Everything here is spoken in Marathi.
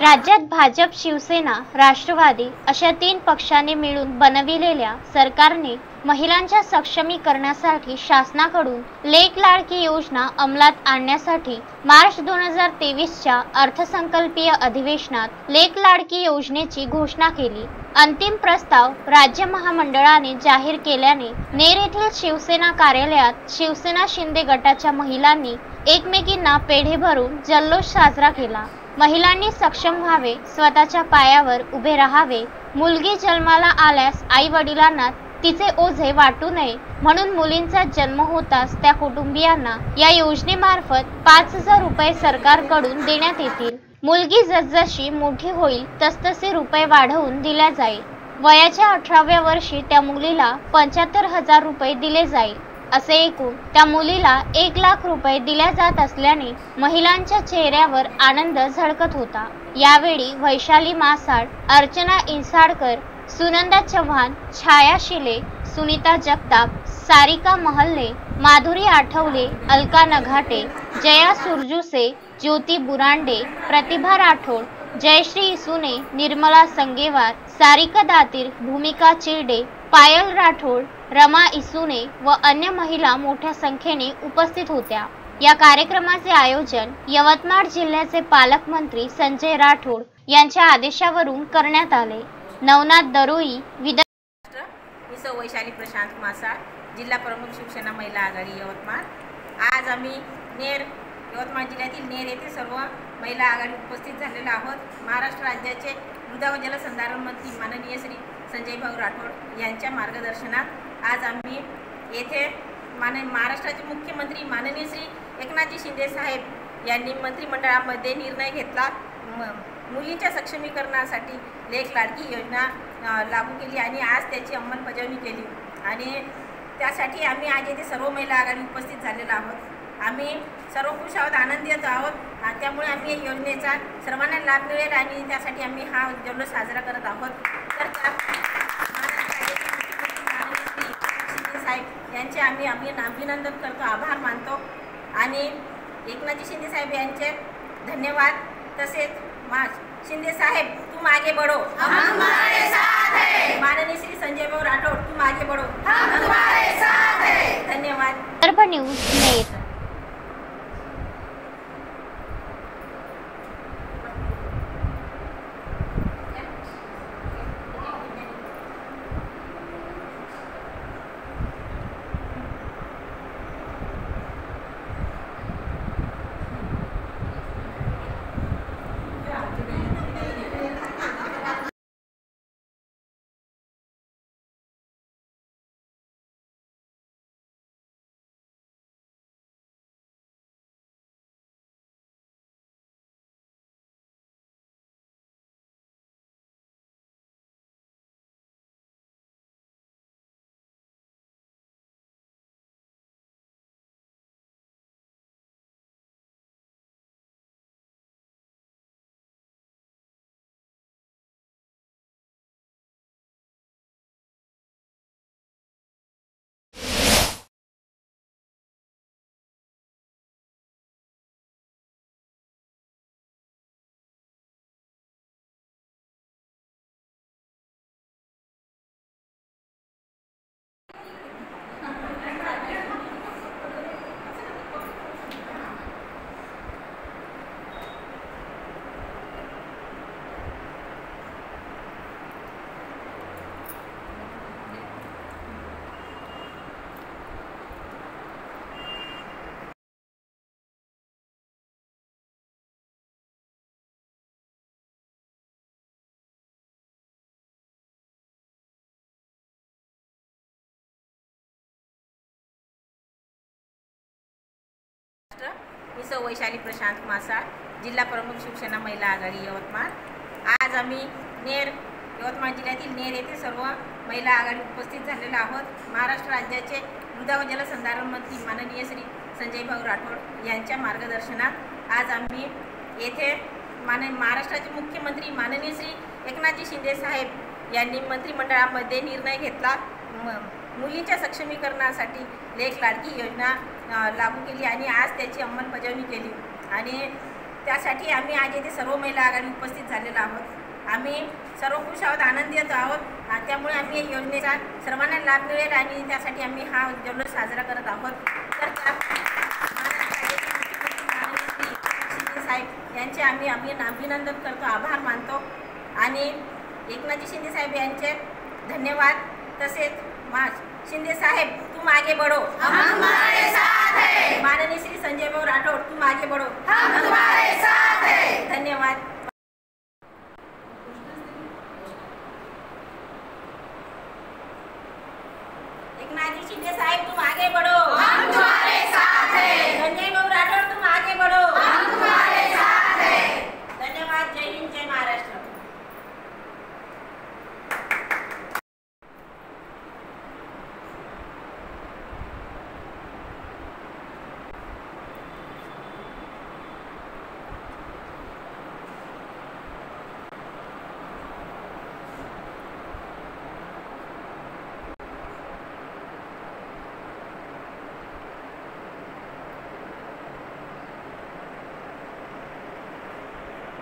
राज्यात भाजप, शिवसेना, राष्ट्रवादी अशा 3 पक्षांनी मिळून बनविलेल्या सरकारने महिलांच्या सक्षमीकरणासाठी शासनाकडून लेक लाडकी योजना अंमलात आणण्यासाठी मार्च 2023च्या अर्थसंकल्पीय अधिवेशनात लेक लाडकी योजनेची घोषणा केली। अंतिम प्रस्ताव राज्य महामंडळाने जाहीर केल्याने नेर येथील शिवसेना कार्यालयात शिवसेना शिंदे गटाच्या महिलांनी एकमेकींना पेढे भरून जल्लोष साजरा केला। महिलांनी सक्षम व्हावे, स्वतःच्या पायावर उभे राहावे, मुलगी जन्माला आल्यास आई वडिलांना तिचे ओझे वाटू नये म्हणून मुलींचा जन्म होताच त्या कुटुंबियांना या योजनेमार्फत 5,000 रुपये सरकारकडून देण्यात येतील। मुलगी जसजशी मोठी होईल तसतसे रुपये वाढवून दिल्या जाईल। वयाच्या 18व्या वर्षी त्या मुलीला 75,000 रुपये दिले जाईल। असे एकूण त्या मुलीला 1 लाख रुपये दिल्या जात असल्याने महिलांच्या चेहऱ्यावर आनंद झळकत होता। यावेळी वैशाली मासाड, अर्चना इन्साडकर, सुनंदा चव्हाण, छाया शिले, सुनीता जगताप, सारिका महल्ले, माधुरी आठवले, अलका नघाटे, जया सुरजुसे, ज्योती बुरांडे, प्रतिभा राठोड, जयश्री इसुने, निर्मला संगेवार, सारिका दातीर, भूमिका चिरडे, पायल राठोड, रमा इसुने व अन्य महिला मोठ्या संख्येने उपस्थित होत्या। या कार्यक्रमाचे आयोजन यवतमाळ जिल्ह्याचे पालकमंत्री संजय राठोड यांच्या आदेशावरून करण्यात आले। नवनाथ दरोई, मी वैशाली प्रशांत मासाळ, जिल्हा प्रमुख शिवसेना महिला आघाडी यवतमाळ। आज आम्ही यवतमाळ जिल्ह्यातील नेर येथे सर्व महिला आघाडी उपस्थित झालेलो आहोत। महाराष्ट्र राज्याचे मृदा व जलसंधारण मंत्री माननीय श्री संजय भाऊ राठोड यांच्या मार्गदर्शनात आज आम्ही येथे महाराष्ट्राचे मुख्यमंत्री माननीय श्री एकनाथजी शिंदे साहेब यांनी मंत्रिमंडळामध्ये निर्णय घेतला। मुलींच्या सक्षमीकरणासाठी लेक लाडकी योजना लागू केली आणि आज त्याची अंमलबजावणी केली आणि त्यासाठी आम्ही आज येथे सर्व महिला आघाडी उपस्थित झालेलो आहोत। आम्ही सर्व खुश आहोत, आनंदी आहोत। त्यामुळे आम्ही या योजनेचा सर्वांना लाभ मिळेल आणि त्यासाठी आम्ही हा जल्लोष साजरा करत आहोत। तर शिंदे साहेब यांचे आम्ही अभिनंदन करतो, आभार मानतो आणि एकनाथजी शिंदे साहेब यांचे धन्यवाद। तसेच शिंदे साहेब तुम आगे बढ़ो, हम तुम्हारे साथ हैं। माननीय श्री संजय भाऊ राठोड तुम आगे बढ़ो, हम तुम्हारे साथ हैं। धन्यवाद। विदर्भ न्यूज नेर। मी वैशाली प्रशांत मासाळ, जिल्हा प्रमुख शिवसेना महिला आघाडी यवतमाळ। आज आम्ही यवतमाळ जिल्ह्यातील नेर येथे सर्व महिला आघाडी उपस्थित झालेलो आहोत। महाराष्ट्र राज्याचे मृदा व जलसंधारण मंत्री माननीय श्री संजय भाऊ राठोड यांच्या मार्गदर्शनात आज आम्ही येथे महाराष्ट्राचे मुख्यमंत्री माननीय श्री एकनाथजी शिंदे साहेब यांनी मंत्रिमंडळामध्ये निर्णय घेतला। मुलींच्या सक्षमीकरणासाठी लेक लाडकी योजना लागू केली आणि आज त्याची अंमलबजावणी केली आणि त्यासाठी आम्ही आज येथे सर्व महिला आघाडी उपस्थित झालेलो आहोत। आम्ही सर्व खुश आहोत, आनंदित आहोत। त्यामुळे आम्ही या योजनेचा सर्वांना लाभ मिळेल आणि त्यासाठी आम्ही हा जल्लोष साजरा करत आहोत। तर शिंदे साहेब यांचे आम्ही अभिनंदन करतो, आभार मानतो आणि एकनाथजी शिंदे साहेब यांचे धन्यवाद। तसेच शिंदे साहेब तुम आगे बढ़ो, हम तुम्हारे साथ हैं। माननीय श्री संजय भाऊ राठौड़ तुम आगे बढ़ो, हम तुम्हारे साथ हैं। धन्यवाद। एकनाथजी शिंदे साहेब तुम आगे बढ़ो।